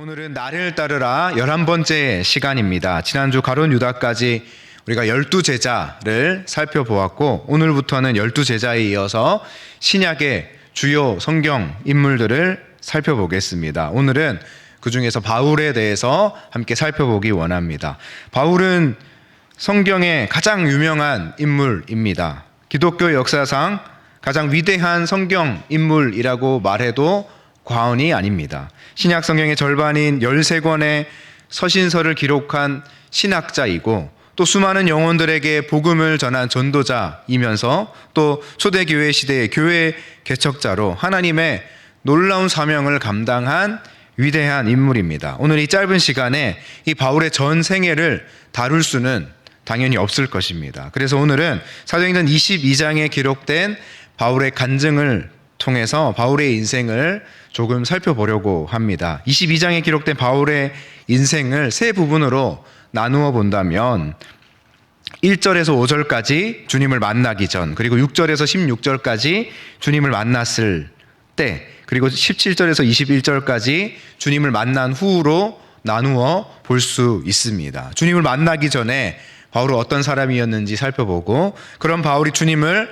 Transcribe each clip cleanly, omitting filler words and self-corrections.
오늘은 나를 따르라 11번째 시간입니다. 지난주 가룟 유다까지 우리가 12제자를 살펴보았고, 오늘부터는 12제자에 이어서 신약의 주요 성경 인물들을 살펴보겠습니다. 오늘은 그 중에서 바울에 대해서 함께 살펴보기 원합니다. 바울은 성경의 가장 유명한 인물입니다. 기독교 역사상 가장 위대한 성경 인물이라고 말해도 과언이 아닙니다. 신약 성경의 절반인 13권의 서신서를 기록한 신학자이고, 또 수많은 영혼들에게 복음을 전한 전도자이면서 또 초대교회 시대의 교회 개척자로 하나님의 놀라운 사명을 감당한 위대한 인물입니다. 오늘 이 짧은 시간에 이 바울의 전 생애를 다룰 수는 당연히 없을 것입니다. 그래서 오늘은 사도행전 22장에 기록된 바울의 간증을 통해서 바울의 인생을 조금 살펴보려고 합니다. 22장에 기록된 바울의 인생을 세 부분으로 나누어 본다면 1절에서 5절까지 주님을 만나기 전, 그리고 6절에서 16절까지 주님을 만났을 때, 그리고 17절에서 21절까지 주님을 만난 후로 나누어 볼 수 있습니다. 주님을 만나기 전에 바울은 어떤 사람이었는지 살펴보고, 그런 바울이 주님을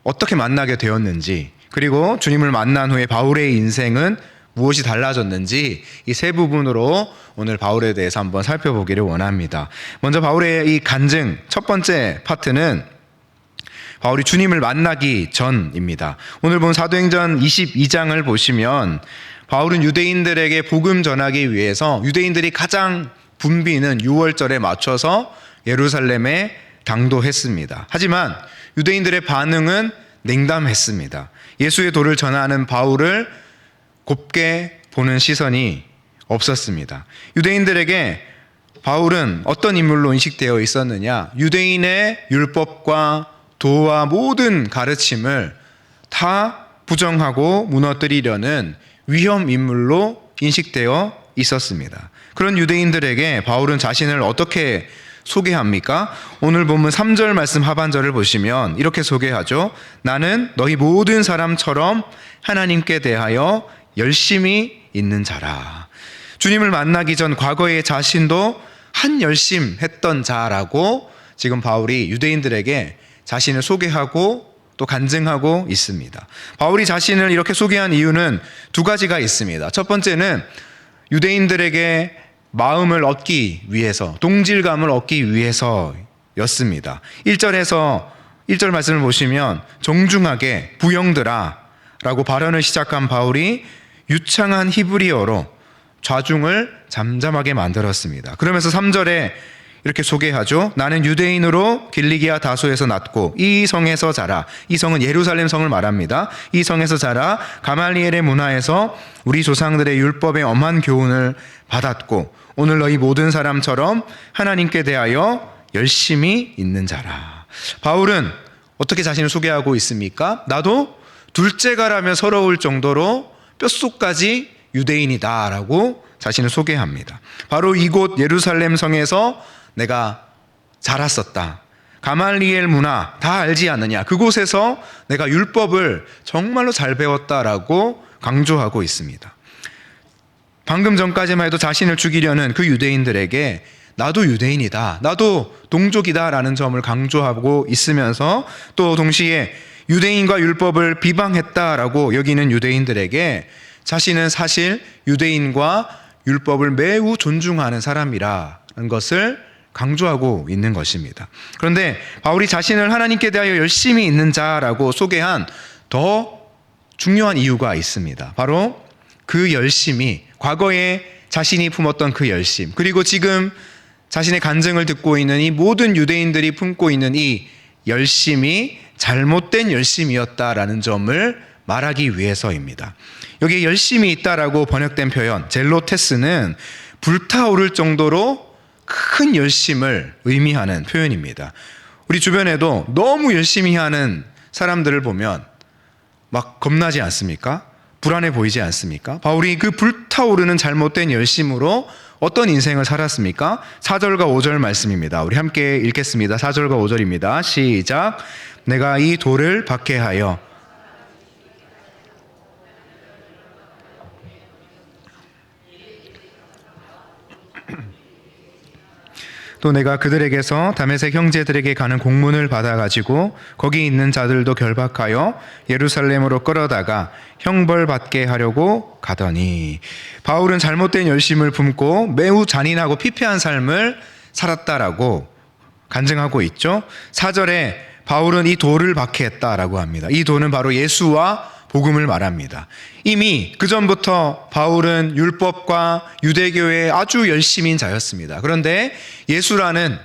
어떻게 만나게 되었는지, 그리고 주님을 만난 후에 바울의 인생은 무엇이 달라졌는지, 이 세 부분으로 오늘 바울에 대해서 한번 살펴보기를 원합니다. 먼저 바울의 이 간증 첫 번째 파트는 바울이 주님을 만나기 전입니다. 오늘 본 사도행전 22장을 보시면 바울은 유대인들에게 복음 전하기 위해서 유대인들이 가장 붐비는 6월절에 맞춰서 예루살렘에 당도했습니다. 하지만 유대인들의 반응은 냉담했습니다. 예수의 도를 전하는 바울을 곱게 보는 시선이 없었습니다. 유대인들에게 바울은 어떤 인물로 인식되어 있었느냐? 유대인의 율법과 도와 모든 가르침을 다 부정하고 무너뜨리려는 위험 인물로 인식되어 있었습니다. 그런 유대인들에게 바울은 자신을 어떻게 소개합니까? 오늘 본문 3절 말씀 하반절을 보시면 이렇게 소개하죠. 나는 너희 모든 사람처럼 하나님께 대하여 열심히 있는 자라. 주님을 만나기 전 과거의 자신도 한 열심했던 자라고 지금 바울이 유대인들에게 자신을 소개하고 또 간증하고 있습니다. 바울이 자신을 이렇게 소개한 이유는 두 가지가 있습니다. 첫 번째는 유대인들에게 마음을 얻기 위해서, 동질감을 얻기 위해서였습니다. 1절 말씀을 보시면 정중하게 부형들아 라고 발언을 시작한 바울이 유창한 히브리어로 좌중을 잠잠하게 만들었습니다. 그러면서 3절에 이렇게 소개하죠. 나는 유대인으로 길리기아 다소에서 났고 이 성에서 자라. 이 성은 예루살렘 성을 말합니다. 이 성에서 자라 가말리엘의 문화에서 우리 조상들의 율법의 엄한 교훈을 받았고 오늘 너희 모든 사람처럼 하나님께 대하여 열심히 있는 자라. 바울은 어떻게 자신을 소개하고 있습니까? 나도 둘째가라면 서러울 정도로 뼛속까지 유대인이다라고 자신을 소개합니다. 바로 이곳 예루살렘 성에서 내가 자랐었다. 가말리엘 문화 다 알지 않느냐. 그곳에서 내가 율법을 정말로 잘 배웠다라고 강조하고 있습니다. 방금 전까지만 해도 자신을 죽이려는 그 유대인들에게 나도 유대인이다, 나도 동족이다 라는 점을 강조하고 있으면서 또 동시에 유대인과 율법을 비방했다라고 여기는 유대인들에게 자신은 사실 유대인과 율법을 매우 존중하는 사람이라는 것을 강조하고 있는 것입니다. 그런데 바울이 자신을 하나님께 대하여 열심히 있는 자라고 소개한 더 중요한 이유가 있습니다. 바로 그 열심이, 과거에 자신이 품었던 그 열심, 그리고 지금 자신의 간증을 듣고 있는 이 모든 유대인들이 품고 있는 이 열심이 잘못된 열심이었다라는 점을 말하기 위해서입니다. 여기에 열심이 있다라고 번역된 표현 젤로테스는 불타오를 정도로 큰 열심을 의미하는 표현입니다. 우리 주변에도 너무 열심히 하는 사람들을 보면 막 겁나지 않습니까? 불안해 보이지 않습니까? 바울이 그 불타오르는 잘못된 열심으로 어떤 인생을 살았습니까? 4절과 5절 말씀입니다. 우리 함께 읽겠습니다. 4절과 5절입니다. 시작. 내가 이 돌을 박해하여 또 내가 그들에게서 다메섹 형제들에게 가는 공문을 받아가지고 거기 있는 자들도 결박하여 예루살렘으로 끌어다가 형벌받게 하려고 가더니, 바울은 잘못된 열심을 품고 매우 잔인하고 피폐한 삶을 살았다라고 간증하고 있죠. 4절에 바울은 이 도를 박해했다라고 합니다. 이 도는 바로 예수와 복음을 말합니다. 이미 그 전부터 바울은 율법과 유대교의 아주 열심인 자였습니다. 그런데 예수라는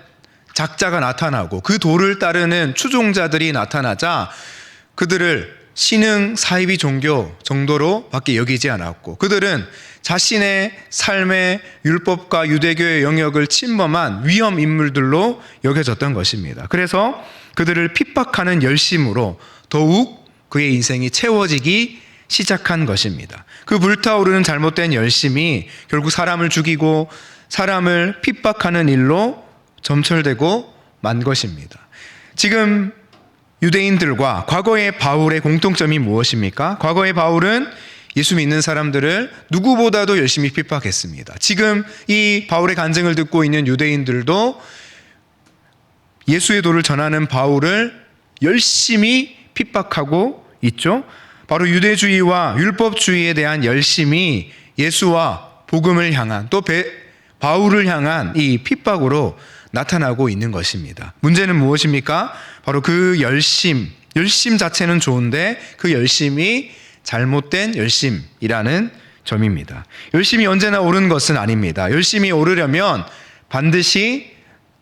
작자가 나타나고 그 도를 따르는 추종자들이 나타나자 그들을 신흥 사이비 종교 정도로 밖에 여기지 않았고, 그들은 자신의 삶의 율법과 유대교의 영역을 침범한 위험 인물들로 여겨졌던 것입니다. 그래서 그들을 핍박하는 열심으로 더욱 그의 인생이 채워지기 시작한 것입니다. 그 불타오르는 잘못된 열심이 결국 사람을 죽이고 사람을 핍박하는 일로 점철되고 만 것입니다. 지금 유대인들과 과거의 바울의 공통점이 무엇입니까? 과거의 바울은 예수 믿는 사람들을 누구보다도 열심히 핍박했습니다. 지금 이 바울의 간증을 듣고 있는 유대인들도 예수의 도를 전하는 바울을 열심히 핍박하고 있죠. 바로 유대주의와 율법주의에 대한 열심이 예수와 복음을 향한, 또 바울을 향한 이 핍박으로 나타나고 있는 것입니다. 문제는 무엇입니까? 바로 그 열심 자체는 좋은데 그 열심이 잘못된 열심이라는 점입니다. 열심이 언제나 옳은 것은 아닙니다. 열심이 오르려면 반드시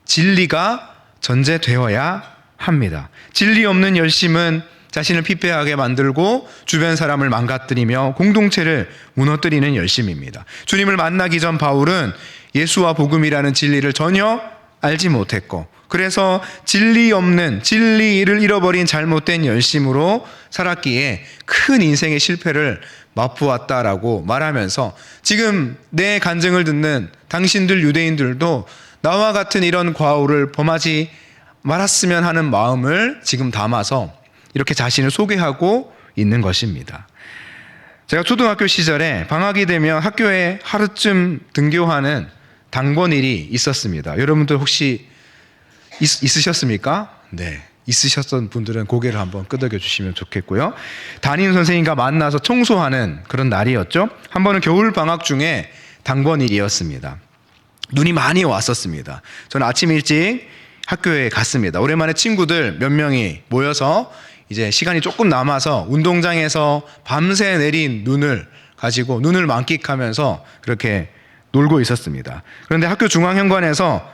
진리가 전제되어야 합니다. 진리 없는 열심은 자신을 피폐하게 만들고 주변 사람을 망가뜨리며 공동체를 무너뜨리는 열심입니다. 주님을 만나기 전 바울은 예수와 복음이라는 진리를 전혀 알지 못했고, 그래서 진리를 잃어버린 잘못된 열심으로 살았기에 큰 인생의 실패를 맛보았다라고 말하면서, 지금 내 간증을 듣는 당신들 유대인들도 나와 같은 이런 과오를 범하지 말았으면 하는 마음을 지금 담아서 이렇게 자신을 소개하고 있는 것입니다. 제가 초등학교 시절에 방학이 되면 학교에 하루쯤 등교하는 당번일이 있었습니다. 여러분들 혹시 있으셨습니까? 네, 있으셨던 분들은 고개를 한번 끄덕여 주시면 좋겠고요. 담임 선생님과 만나서 청소하는 그런 날이었죠. 한 번은 겨울 방학 중에 당번일이었습니다. 눈이 많이 왔었습니다. 저는 아침 일찍 학교에 갔습니다. 오랜만에 친구들 몇 명이 모여서 이제 시간이 조금 남아서 운동장에서 밤새 내린 눈을 가지고 눈을 만끽하면서 그렇게 놀고 있었습니다. 그런데 학교 중앙현관에서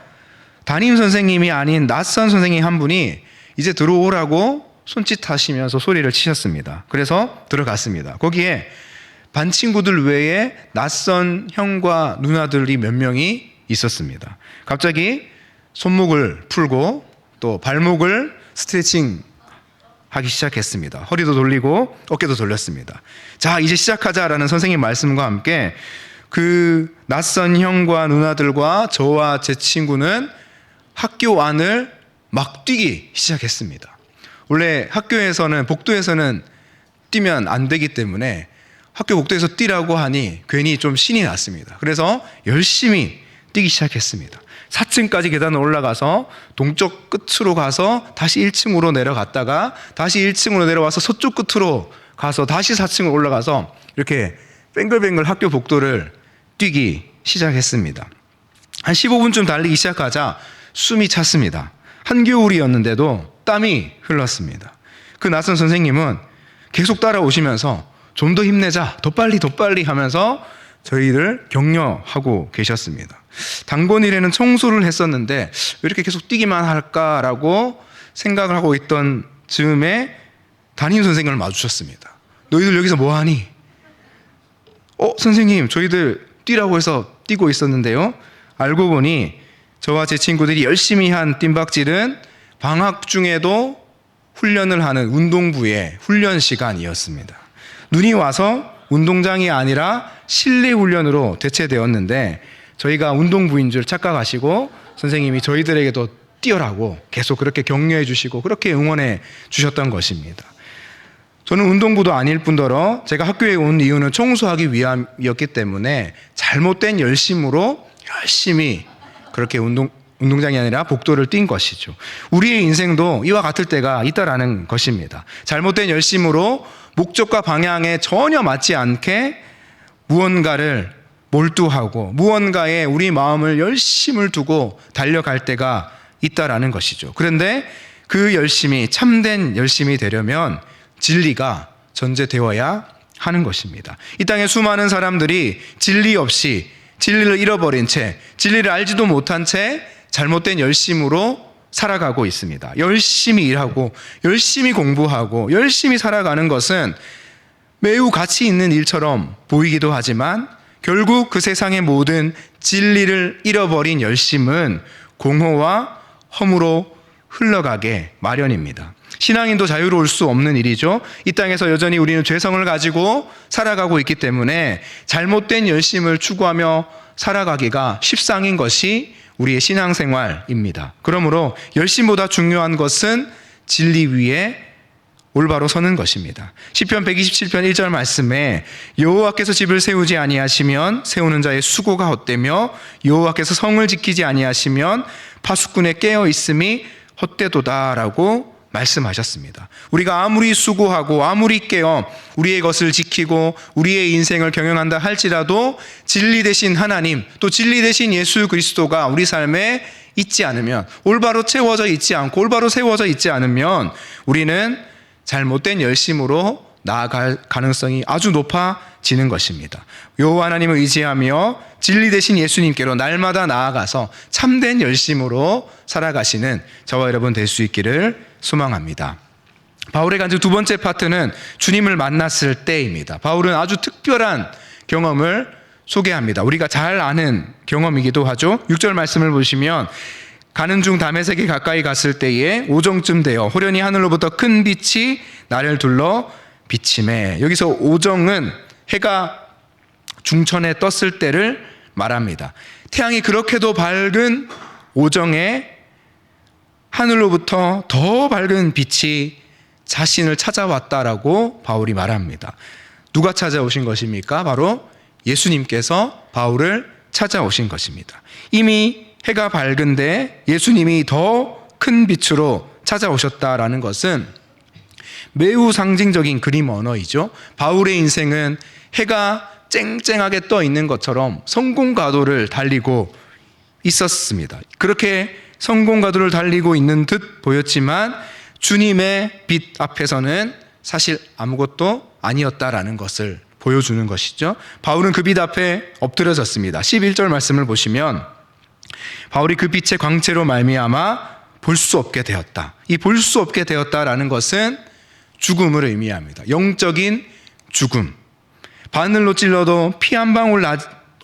담임 선생님이 아닌 낯선 선생님 한 분이 이제 들어오라고 손짓하시면서 소리를 치셨습니다. 그래서 들어갔습니다. 거기에 반 친구들 외에 낯선 형과 누나들이 몇 명이 있었습니다. 갑자기 손목을 풀고 또 발목을 스트레칭 하기 시작했습니다. 허리도 돌리고 어깨도 돌렸습니다. 자, 이제 시작하자라는 선생님 말씀과 함께 그 낯선 형과 누나들과 저와 제 친구는 학교 안을 막 뛰기 시작했습니다. 원래 학교에서는, 복도에서는 뛰면 안 되기 때문에 학교 복도에서 뛰라고 하니 괜히 좀 신이 났습니다. 그래서 열심히 뛰기 시작했습니다. 4층까지 계단을 올라가서 동쪽 끝으로 가서 다시 1층으로 내려갔다가 다시 1층으로 내려와서 서쪽 끝으로 가서 다시 4층으로 올라가서 이렇게 뱅글뱅글 학교 복도를 뛰기 시작했습니다. 한 15분쯤 달리기 시작하자 숨이 찼습니다. 한겨울이었는데도 땀이 흘렀습니다. 그 낯선 선생님은 계속 따라오시면서 좀 더 힘내자, 더 빨리 하면서 저희를 격려하고 계셨습니다. 당번일에는 청소를 했었는데 왜 이렇게 계속 뛰기만 할까라고 생각을 하고 있던 즈음에 담임 선생님을 마주쳤습니다. 너희들 여기서 뭐하니? 선생님, 저희들 뛰라고 해서 뛰고 있었는데요. 알고 보니 저와 제 친구들이 열심히 한 뜀박질은 방학 중에도 훈련을 하는 운동부의 훈련 시간이었습니다. 눈이 와서 운동장이 아니라 실내 훈련으로 대체되었는데 저희가 운동부인 줄 착각하시고 선생님이 저희들에게도 뛰어라고 계속 그렇게 격려해 주시고 그렇게 응원해 주셨던 것입니다. 저는 운동부도 아닐 뿐더러 제가 학교에 온 이유는 청소하기 위함이었기 때문에 잘못된 열심으로 열심히 그렇게 운동장이 아니라 복도를 뛴 것이죠. 우리의 인생도 이와 같을 때가 있다라는 것입니다. 잘못된 열심으로 목적과 방향에 전혀 맞지 않게 무언가를 몰두하고 무언가에 우리 마음을 열심을 두고 달려갈 때가 있다라는 것이죠. 그런데 그 열심이 참된 열심이 되려면 진리가 전제되어야 하는 것입니다. 이 땅에 수많은 사람들이 진리 없이 진리를 잃어버린 채, 진리를 알지도 못한 채 잘못된 열심으로 살아가고 있습니다. 열심히 일하고 열심히 공부하고 열심히 살아가는 것은 매우 가치 있는 일처럼 보이기도 하지만 결국 그 세상의 모든 진리를 잃어버린 열심은 공허와 허무로 흘러가게 마련입니다. 신앙인도 자유로울 수 없는 일이죠. 이 땅에서 여전히 우리는 죄성을 가지고 살아가고 있기 때문에 잘못된 열심을 추구하며 살아가기가 십상인 것이 우리의 신앙생활입니다. 그러므로 열심보다 중요한 것은 진리 위에 올바로 서는 것입니다. 시편 127편 1절 말씀에 여호와께서 집을 세우지 아니하시면 세우는 자의 수고가 헛되며 여호와께서 성을 지키지 아니하시면 파수꾼의 깨어 있음이 헛되도다라고 말씀하셨습니다. 우리가 아무리 수고하고 아무리 깨어 우리의 것을 지키고 우리의 인생을 경영한다 할지라도 진리 되신 하나님, 또 진리 되신 예수 그리스도가 우리 삶에 있지 않으면, 올바로 채워져 있지 않고 올바로 세워져 있지 않으면 우리는 잘못된 열심으로 나아갈 가능성이 아주 높아지는 것입니다. 여호와 하나님을 의지하며 진리 되신 예수님께로 날마다 나아가서 참된 열심으로 살아가시는 저와 여러분 될 수 있기를 소망합니다. 바울의 간증 두 번째 파트는 주님을 만났을 때입니다. 바울은 아주 특별한 경험을 소개합니다. 우리가 잘 아는 경험이기도 하죠. 6절 말씀을 보시면 가는 중 다메섹에 가까이 갔을 때에 오정쯤 되어 호련히 하늘로부터 큰 빛이 나를 둘러 비침해. 여기서 오정은 해가 중천에 떴을 때를 말합니다. 태양이 그렇게도 밝은 오정에 하늘로부터 더 밝은 빛이 자신을 찾아왔다라고 바울이 말합니다. 누가 찾아오신 것입니까? 바로 예수님께서 바울을 찾아오신 것입니다. 이미 해가 밝은데 예수님이 더 큰 빛으로 찾아오셨다라는 것은 매우 상징적인 그림 언어이죠. 바울의 인생은 해가 쨍쨍하게 떠 있는 것처럼 성공가도를 달리고 있었습니다. 그렇게 성공가도를 달리고 있는 듯 보였지만 주님의 빛 앞에서는 사실 아무것도 아니었다라는 것을 보여주는 것이죠. 바울은 그 빛 앞에 엎드려졌습니다. 11절 말씀을 보시면 바울이 그 빛의 광채로 말미암아 볼 수 없게 되었다. 이 볼 수 없게 되었다라는 것은 죽음을 의미합니다. 영적인 죽음. 바늘로 찔러도 피 한 방울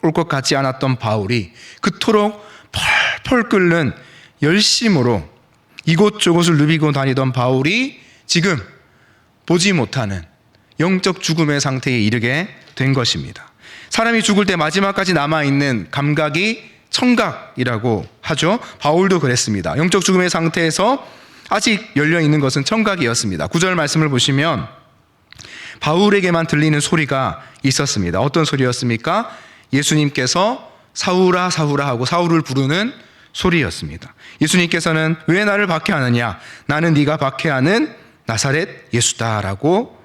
올 것 같지 않았던 바울이 그토록 펄펄 끓는 열심으로 이곳저곳을 누비고 다니던 바울이 지금 보지 못하는 영적 죽음의 상태에 이르게 된 것입니다. 사람이 죽을 때 마지막까지 남아있는 감각이 청각이라고 하죠. 바울도 그랬습니다. 영적 죽음의 상태에서 아직 열려있는 것은 청각이었습니다. 9절 말씀을 보시면 바울에게만 들리는 소리가 있었습니다. 어떤 소리였습니까? 예수님께서 사울아 사울아 하고 사울을 부르는 소리였습니다. 예수님께서는 왜 나를 박해하느냐? 나는 네가 박해하는 나사렛 예수다라고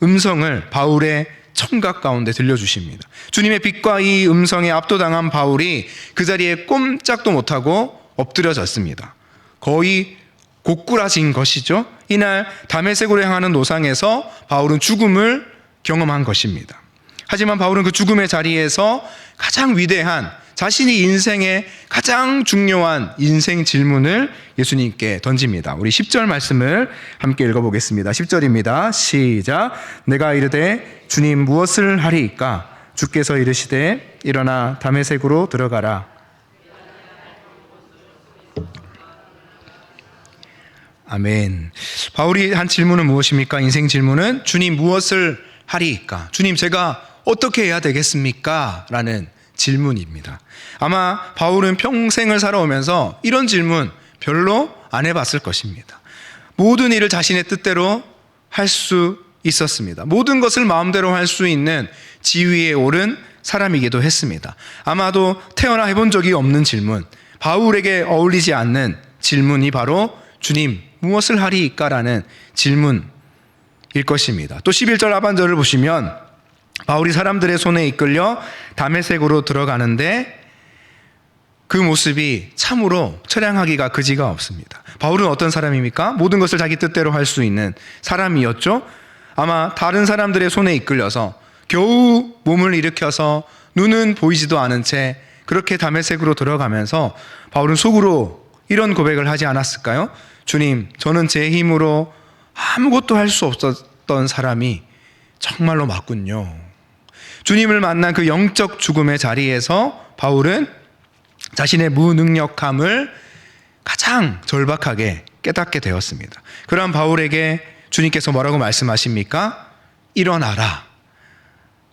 음성을 바울의 청각 가운데 들려주십니다. 주님의 빛과 이 음성에 압도당한 바울이 그 자리에 꼼짝도 못하고 엎드려졌습니다. 거의 고꾸라진 것이죠. 이날 다메섹으로 향하는 노상에서 바울은 죽음을 경험한 것입니다. 하지만 바울은 그 죽음의 자리에서 가장 위대한 자신이 인생의 가장 중요한 인생 질문을 예수님께 던집니다. 우리 10절 말씀을 함께 읽어보겠습니다. 10절입니다. 시작. 내가 이르되 주님 무엇을 하리이까? 주께서 이르시되 일어나 다메섹으로 들어가라. 아멘. 바울이 한 질문은 무엇입니까? 인생 질문은 주님 무엇을 하리이까? 주님 제가 어떻게 해야 되겠습니까? 라는 질문입니다. 아마 바울은 평생을 살아오면서 이런 질문 별로 안 해봤을 것입니다. 모든 일을 자신의 뜻대로 할 수 있었습니다. 모든 것을 마음대로 할 수 있는 지위에 오른 사람이기도 했습니다. 아마도 태어나 해본 적이 없는 질문, 바울에게 어울리지 않는 질문이 바로 주님 무엇을 하리이까라는 질문일 것입니다. 또 11절 하반절을 보시면 바울이 사람들의 손에 이끌려 다메섹으로 들어가는데 그 모습이 참으로 처량하기가 그지가 없습니다. 바울은 어떤 사람입니까? 모든 것을 자기 뜻대로 할 수 있는 사람이었죠. 아마 다른 사람들의 손에 이끌려서 겨우 몸을 일으켜서 눈은 보이지도 않은 채 그렇게 다메섹으로 들어가면서 바울은 속으로 이런 고백을 하지 않았을까요? 주님, 저는 제 힘으로 아무것도 할 수 없었던 사람이 정말로 맞군요. 주님을 만난 그 영적 죽음의 자리에서 바울은 자신의 무능력함을 가장 절박하게 깨닫게 되었습니다. 그러한 바울에게 주님께서 뭐라고 말씀하십니까? 일어나라.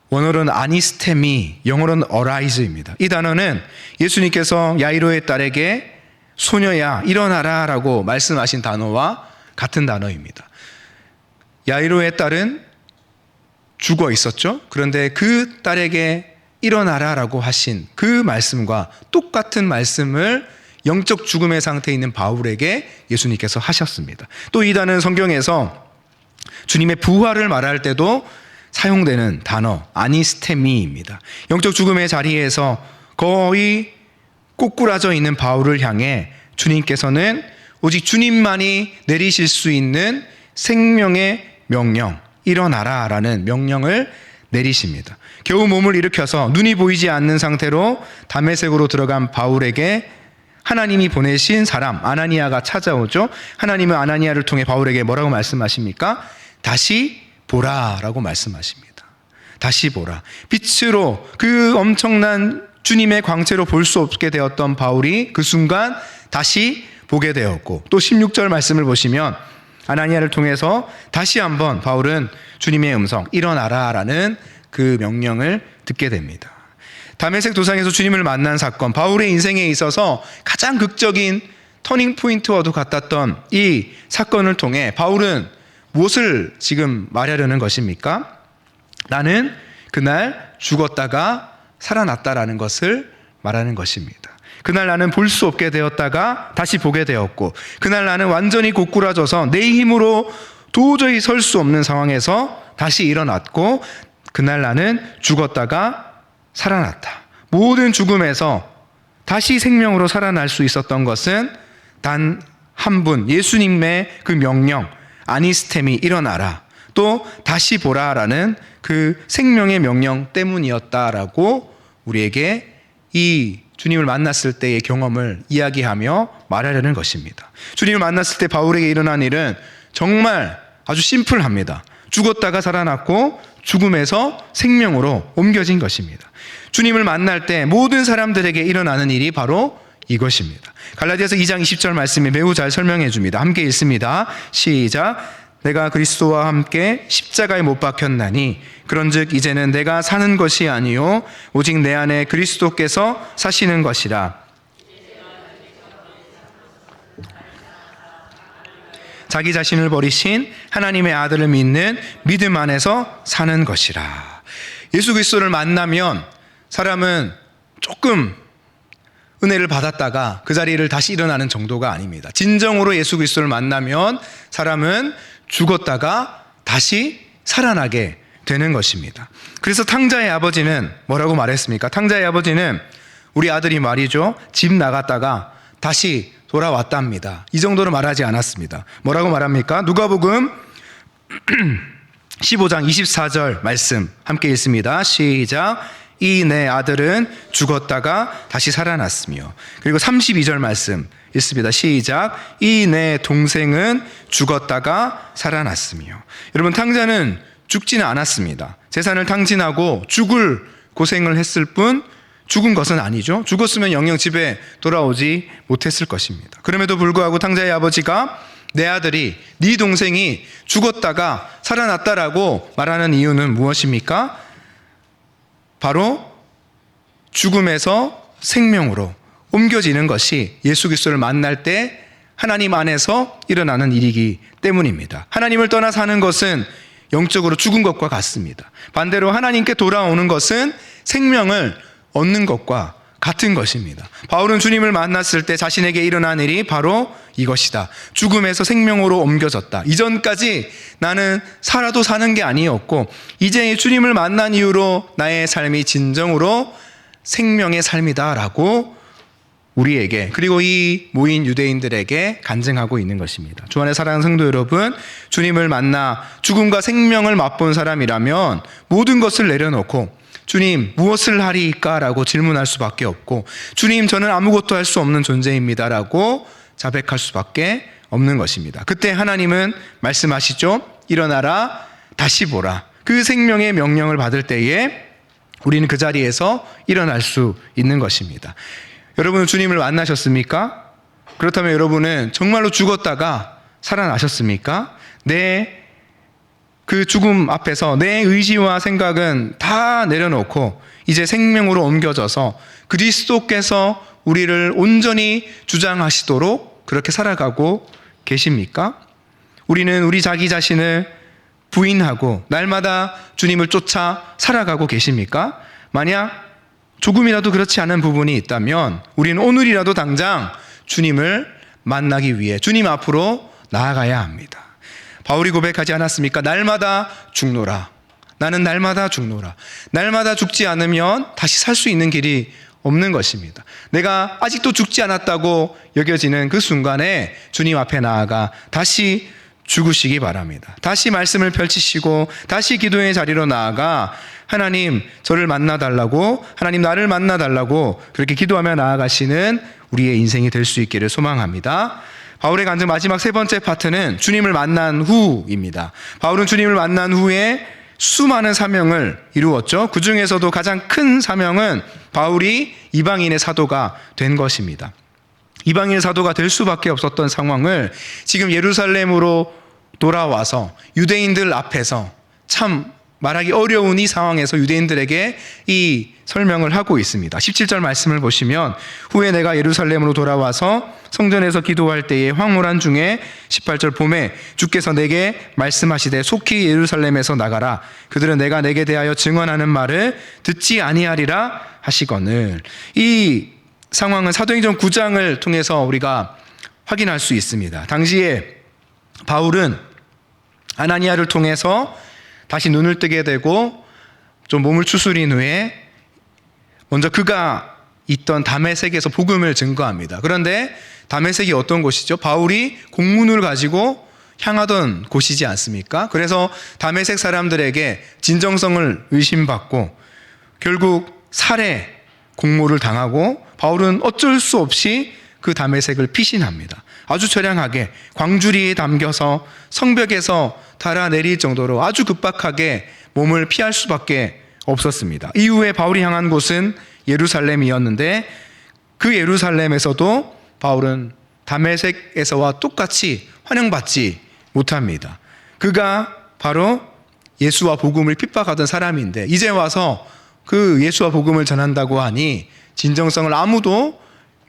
원어로는 아니스테미, 영어로는 어라이즈입니다. 이 단어는 예수님께서 야이로의 딸에게 소녀야 일어나라 라고 말씀하신 단어와 같은 단어입니다. 야이로의 딸은 죽어 있었죠. 그런데 그 딸에게 일어나라 라고 하신 그 말씀과 똑같은 말씀을 영적 죽음의 상태에 있는 바울에게 예수님께서 하셨습니다. 또 이 단어는 성경에서 주님의 부활을 말할 때도 사용되는 단어 아니스테미입니다. 영적 죽음의 자리에서 거의 꼬꾸라져 있는 바울을 향해 주님께서는 오직 주님만이 내리실 수 있는 생명의 명령, 일어나라 라는 명령을 내리십니다. 겨우 몸을 일으켜서 눈이 보이지 않는 상태로 다메섹으로 들어간 바울에게 하나님이 보내신 사람 아나니아가 찾아오죠. 하나님은 아나니아를 통해 바울에게 뭐라고 말씀하십니까? 다시 보라 라고 말씀하십니다. 다시 보라. 빛으로 그 엄청난 주님의 광채로 볼 수 없게 되었던 바울이 그 순간 다시 보게 되었고, 또 16절 말씀을 보시면 아나니아를 통해서 다시 한번 바울은 주님의 음성 일어나라 라는 그 명령을 듣게 됩니다. 다메섹 도상에서 주님을 만난 사건, 바울의 인생에 있어서 가장 극적인 터닝 포인트와도 같았던 이 사건을 통해 바울은 무엇을 지금 말하려는 것입니까? 나는 그날 죽었다가 살아났다라는 것을 말하는 것입니다. 그날 나는 볼 수 없게 되었다가 다시 보게 되었고, 그날 나는 완전히 고꾸라져서 내 힘으로 도저히 설 수 없는 상황에서 다시 일어났고, 그날 나는 죽었다가 살아났다. 모든 죽음에서 다시 생명으로 살아날 수 있었던 것은 단 한 분, 예수님의 그 명령, 아니스템이 일어나라, 또 다시 보라라는 그 생명의 명령 때문이었다라고 우리에게 이 주님을 만났을 때의 경험을 이야기하며 말하려는 것입니다. 주님을 만났을 때 바울에게 일어난 일은 정말 아주 심플합니다. 죽었다가 살아났고 죽음에서 생명으로 옮겨진 것입니다. 주님을 만날 때 모든 사람들에게 일어나는 일이 바로 이것입니다. 갈라디아서 2장 20절 말씀이 매우 잘 설명해 줍니다. 함께 읽습니다. 시작. 내가 그리스도와 함께 십자가에 못 박혔나니 그런즉 이제는 내가 사는 것이 아니요 오직 내 안에 그리스도께서 사시는 것이라. 자기 자신을 버리신 하나님의 아들을 믿는 믿음 안에서 사는 것이라. 예수 그리스도를 만나면 사람은 조금 은혜를 받았다가 그 자리를 다시 일어나는 정도가 아닙니다. 진정으로 예수 그리스도를 만나면 사람은 죽었다가 다시 살아나게 되는 것입니다. 그래서 탕자의 아버지는 뭐라고 말했습니까? 탕자의 아버지는 우리 아들이 말이죠, 집 나갔다가 다시 돌아왔답니다. 이 정도로 말하지 않았습니다. 뭐라고 말합니까? 누가복음 15장 24절 말씀 함께 읽습니다. 시작. 이 내 아들은 죽었다가 다시 살아났으며, 그리고 32절 말씀 읽습니다. 시작. 이 내 동생은 죽었다가 살아났으며. 여러분, 탕자는 죽지는 않았습니다. 재산을 탕진하고 죽을 고생을 했을 뿐 죽은 것은 아니죠. 죽었으면 영영 집에 돌아오지 못했을 것입니다. 그럼에도 불구하고 탕자의 아버지가 내 아들이, 네 동생이 죽었다가 살아났다라고 말하는 이유는 무엇입니까? 바로 죽음에서 생명으로 옮겨지는 것이 예수 그리스도를 만날 때 하나님 안에서 일어나는 일이기 때문입니다. 하나님을 떠나 사는 것은 영적으로 죽은 것과 같습니다. 반대로 하나님께 돌아오는 것은 생명을 얻는 것과 같은 것입니다. 바울은 주님을 만났을 때 자신에게 일어난 일이 바로 이것이다. 죽음에서 생명으로 옮겨졌다. 이전까지 나는 살아도 사는 게 아니었고 이제 주님을 만난 이후로 나의 삶이 진정으로 생명의 삶이다라고 우리에게, 그리고 이 모인 유대인들에게 간증하고 있는 것입니다. 주 안에 사랑하는 성도 여러분, 주님을 만나 죽음과 생명을 맛본 사람이라면 모든 것을 내려놓고 주님 무엇을 하리까? 라고 질문할 수밖에 없고, 주님 저는 아무것도 할 수 없는 존재입니다 라고 자백할 수밖에 없는 것입니다. 그때 하나님은 말씀하시죠. 일어나라, 다시 보라. 그 생명의 명령을 받을 때에 우리는 그 자리에서 일어날 수 있는 것입니다. 여러분은 주님을 만나셨습니까? 그렇다면 여러분은 정말로 죽었다가 살아나셨습니까? 그 죽음 앞에서 내 의지와 생각은 다 내려놓고 이제 생명으로 옮겨져서 그리스도께서 우리를 온전히 주장하시도록 그렇게 살아가고 계십니까? 우리는 우리 자기 자신을 부인하고 날마다 주님을 쫓아 살아가고 계십니까? 만약 조금이라도 그렇지 않은 부분이 있다면 우리는 오늘이라도 당장 주님을 만나기 위해 주님 앞으로 나아가야 합니다. 바울이 고백하지 않았습니까? 날마다 죽노라. 나는 날마다 죽노라. 날마다 죽지 않으면 다시 살 수 있는 길이 없는 것입니다. 내가 아직도 죽지 않았다고 여겨지는 그 순간에 주님 앞에 나아가 다시 죽으시기 바랍니다. 다시 말씀을 펼치시고 다시 기도의 자리로 나아가 하나님 저를 만나달라고, 하나님 나를 만나달라고 그렇게 기도하며 나아가시는 우리의 인생이 될 수 있기를 소망합니다. 바울의 간증 마지막 세 번째 파트는 주님을 만난 후입니다. 바울은 주님을 만난 후에 수많은 사명을 이루었죠. 그 중에서도 가장 큰 사명은 바울이 이방인의 사도가 된 것입니다. 이방인의 사도가 될 수밖에 없었던 상황을 지금 예루살렘으로 돌아와서 유대인들 앞에서 참 말하기 어려운 이 상황에서 유대인들에게 이 설명을 하고 있습니다. 17절 말씀을 보시면 후에 내가 예루살렘으로 돌아와서 성전에서 기도할 때에 황홀한 중에 18절 봄에 주께서 내게 말씀하시되 속히 예루살렘에서 나가라. 그들은 내가 내게 대하여 증언하는 말을 듣지 아니하리라 하시거늘. 이 상황은 사도행전 9장을 통해서 우리가 확인할 수 있습니다. 당시에 바울은 아나니아를 통해서 다시 눈을 뜨게 되고 좀 몸을 추스린 후에 먼저 그가 있던 다메섹에서 복음을 증거합니다. 그런데 다메섹이 어떤 곳이죠? 바울이 공문을 가지고 향하던 곳이지 않습니까? 그래서 다메섹 사람들에게 진정성을 의심받고 결국 살해 공모를 당하고 바울은 어쩔 수 없이 그 다메섹을 피신합니다. 아주 처량하게 광주리에 담겨서 성벽에서 달아내릴 정도로 아주 급박하게 몸을 피할 수밖에 없었습니다. 이후에 바울이 향한 곳은 예루살렘이었는데 그 예루살렘에서도 바울은 다메섹에서와 똑같이 환영받지 못합니다. 그가 바로 예수와 복음을 핍박하던 사람인데 이제 와서 그 예수와 복음을 전한다고 하니 진정성을 아무도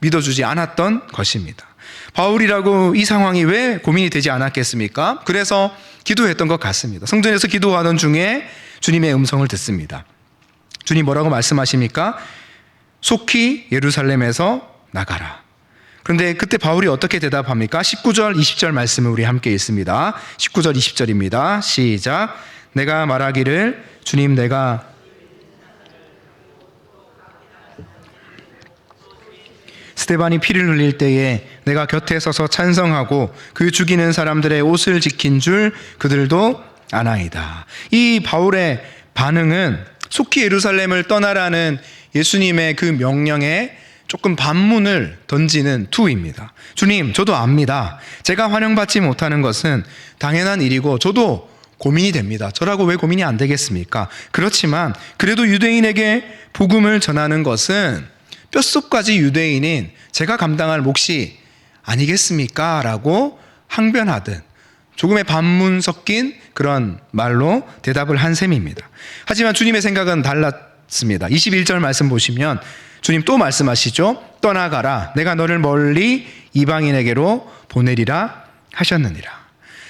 믿어주지 않았던 것입니다. 바울이라고 이 상황이 왜 고민이 되지 않았겠습니까? 그래서 기도했던 것 같습니다. 성전에서 기도하던 중에 주님의 음성을 듣습니다. 주님 뭐라고 말씀하십니까? 속히 예루살렘에서 나가라. 그런데 그때 바울이 어떻게 대답합니까? 19절, 20절 말씀을 우리 함께 읽습니다. 19절, 20절입니다. 시작. 내가 말하기를 주님 내가 스데반이 피를 흘릴 때에 내가 곁에 서서 찬성하고 그 죽이는 사람들의 옷을 지킨 줄 그들도 아나이다. 이 바울의 반응은 속히 예루살렘을 떠나라는 예수님의 그 명령에 조금 반문을 던지는 투입니다. 주님, 저도 압니다. 제가 환영받지 못하는 것은 당연한 일이고 저도 고민이 됩니다. 저라고 왜 고민이 안 되겠습니까? 그렇지만 그래도 유대인에게 복음을 전하는 것은 뼛속까지 유대인인 제가 감당할 몫이 아니겠습니까? 라고 항변하듯 조금의 반문 섞인 그런 말로 대답을 한 셈입니다. 하지만 주님의 생각은 달랐습니다. 21절 말씀 보시면 주님 또 말씀하시죠. 떠나가라. 내가 너를 멀리 이방인에게로 보내리라 하셨느니라.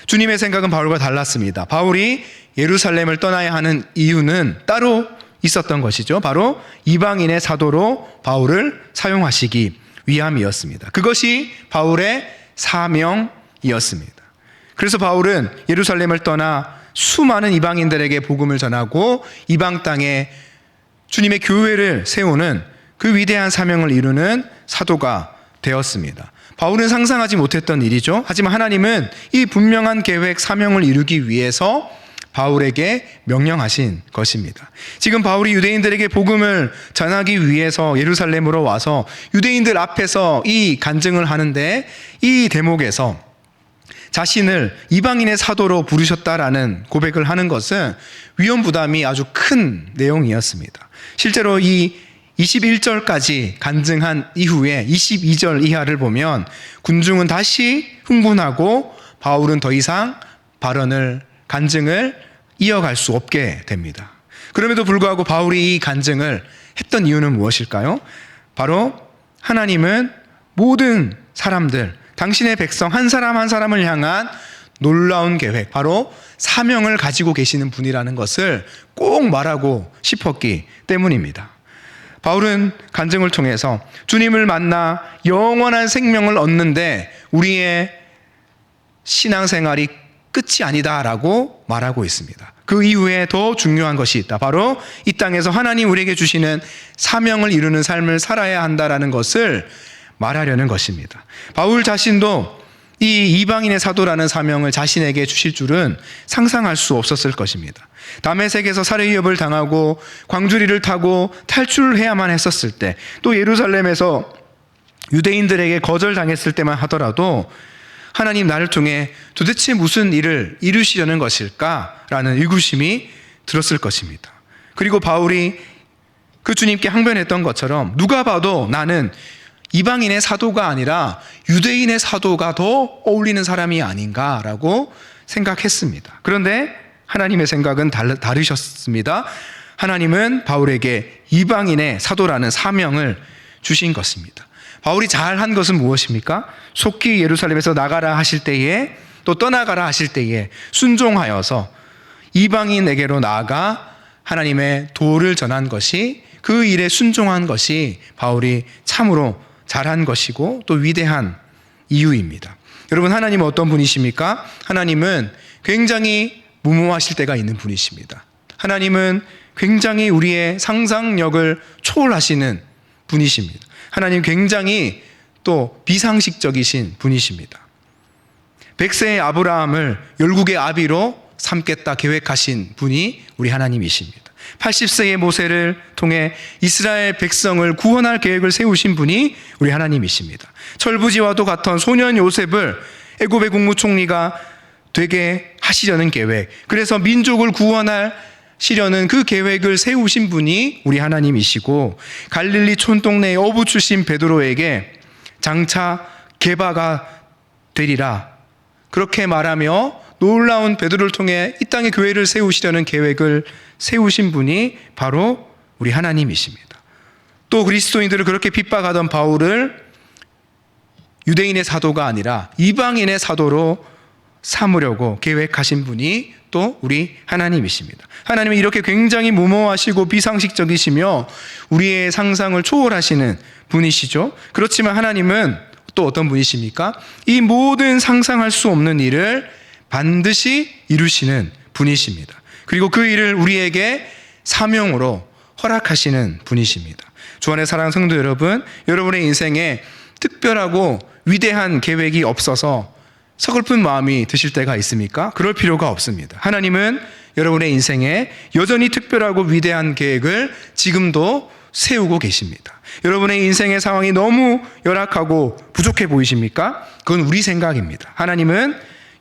주님의 생각은 바울과 달랐습니다. 바울이 예루살렘을 떠나야 하는 이유는 따로 있었던 것이죠. 바로 이방인의 사도로 바울을 사용하시기 위함이었습니다. 그것이 바울의 사명이었습니다. 그래서 바울은 예루살렘을 떠나 수많은 이방인들에게 복음을 전하고 이방 땅에 주님의 교회를 세우는 그 위대한 사명을 이루는 사도가 되었습니다. 바울은 상상하지 못했던 일이죠. 하지만 하나님은 이 분명한 계획, 사명을 이루기 위해서 바울에게 명령하신 것입니다. 지금 바울이 유대인들에게 복음을 전하기 위해서 예루살렘으로 와서 유대인들 앞에서 이 간증을 하는데, 이 대목에서 자신을 이방인의 사도로 부르셨다라는 고백을 하는 것은 위험 부담이 아주 큰 내용이었습니다. 실제로 이 21절까지 간증한 이후에 22절 이하를 보면 군중은 다시 흥분하고 바울은 더 이상 간증을 이어갈 수 없게 됩니다. 그럼에도 불구하고 바울이 이 간증을 했던 이유는 무엇일까요? 바로 하나님은 모든 사람들, 당신의 백성 한 사람 한 사람을 향한 놀라운 계획, 바로 사명을 가지고 계시는 분이라는 것을 꼭 말하고 싶었기 때문입니다. 바울은 간증을 통해서 주님을 만나 영원한 생명을 얻는데 우리의 신앙생활이 끝이 아니다라고 말하고 있습니다. 그 이후에 더 중요한 것이 있다. 바로 이 땅에서 하나님 우리에게 주시는 사명을 이루는 삶을 살아야 한다라는 것을 말하려는 것입니다. 바울 자신도 이 이방인의 사도라는 사명을 자신에게 주실 줄은 상상할 수 없었을 것입니다. 다메섹에서 살해 위협을 당하고 광주리를 타고 탈출해야만 했었을 때, 또 예루살렘에서 유대인들에게 거절당했을 때만 하더라도 하나님 나를 통해 도대체 무슨 일을 이루시려는 것일까라는 의구심이 들었을 것입니다. 그리고 바울이 그 주님께 항변했던 것처럼 누가 봐도 나는 이방인의 사도가 아니라 유대인의 사도가 더 어울리는 사람이 아닌가라고 생각했습니다. 그런데 하나님의 생각은 다르셨습니다. 하나님은 바울에게 이방인의 사도라는 사명을 주신 것입니다. 바울이 잘한 것은 무엇입니까? 속히 예루살렘에서 나가라 하실 때에, 또 떠나가라 하실 때에 순종하여서 이방인에게로 나아가 하나님의 도를 전한 것이, 그 일에 순종한 것이 바울이 참으로 잘한 것이고 또 위대한 이유입니다. 여러분, 하나님은 어떤 분이십니까? 하나님은 굉장히 무모하실 때가 있는 분이십니다. 하나님은 굉장히 우리의 상상력을 초월하시는 분이십니다. 하나님 굉장히 또 비상식적이신 분이십니다. 100세의 아브라함을 열국의 아비로 삼겠다 계획하신 분이 우리 하나님이십니다. 80세의 모세를 통해 이스라엘 백성을 구원할 계획을 세우신 분이 우리 하나님이십니다. 철부지와도 같은 소년 요셉을 애굽의 국무총리가 되게 하시려는 계획, 그래서 민족을 구원하시려는 그 계획을 세우신 분이 우리 하나님이시고, 갈릴리 촌동네의 어부 출신 베드로에게 장차 게바가 되리라 그렇게 말하며 놀라운 베드로를 통해 이 땅에 교회를 세우시려는 계획을 세우신 분이 바로 우리 하나님이십니다. 또 그리스도인들을 그렇게 핍박하던 바울을 유대인의 사도가 아니라 이방인의 사도로 삼으려고 계획하신 분이 또 우리 하나님이십니다. 하나님은 이렇게 굉장히 무모하시고 비상식적이시며 우리의 상상을 초월하시는 분이시죠. 그렇지만 하나님은 또 어떤 분이십니까? 이 모든 상상할 수 없는 일을 반드시 이루시는 분이십니다. 그리고 그 일을 우리에게 사명으로 허락하시는 분이십니다. 주 안의 사랑하는 성도 여러분, 여러분의 인생에 특별하고 위대한 계획이 없어서 서글픈 마음이 드실 때가 있습니까? 그럴 필요가 없습니다. 하나님은 여러분의 인생에 여전히 특별하고 위대한 계획을 지금도 세우고 계십니다. 여러분의 인생의 상황이 너무 열악하고 부족해 보이십니까? 그건 우리 생각입니다. 하나님은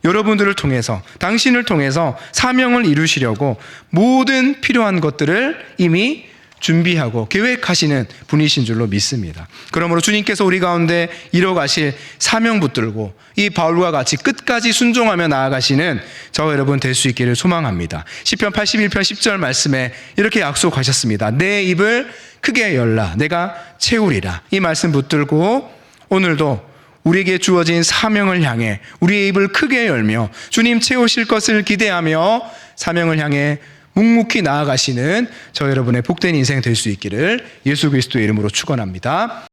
여러분들을 통해서, 당신을 통해서 사명을 이루시려고 모든 필요한 것들을 이미 준비하고 계획하시는 분이신 줄로 믿습니다. 그러므로 주님께서 우리 가운데 이뤄가실 사명 붙들고 이 바울과 같이 끝까지 순종하며 나아가시는 저와 여러분 될 수 있기를 소망합니다. 시편 81편 10절 말씀에 이렇게 약속하셨습니다. 내 입을 크게 열라 내가 채우리라. 이 말씀 붙들고 오늘도 우리에게 주어진 사명을 향해 우리의 입을 크게 열며 주님 채우실 것을 기대하며 사명을 향해 묵묵히 나아가시는 저 여러분의 복된 인생 될 수 있기를 예수 그리스도의 이름으로 축원합니다.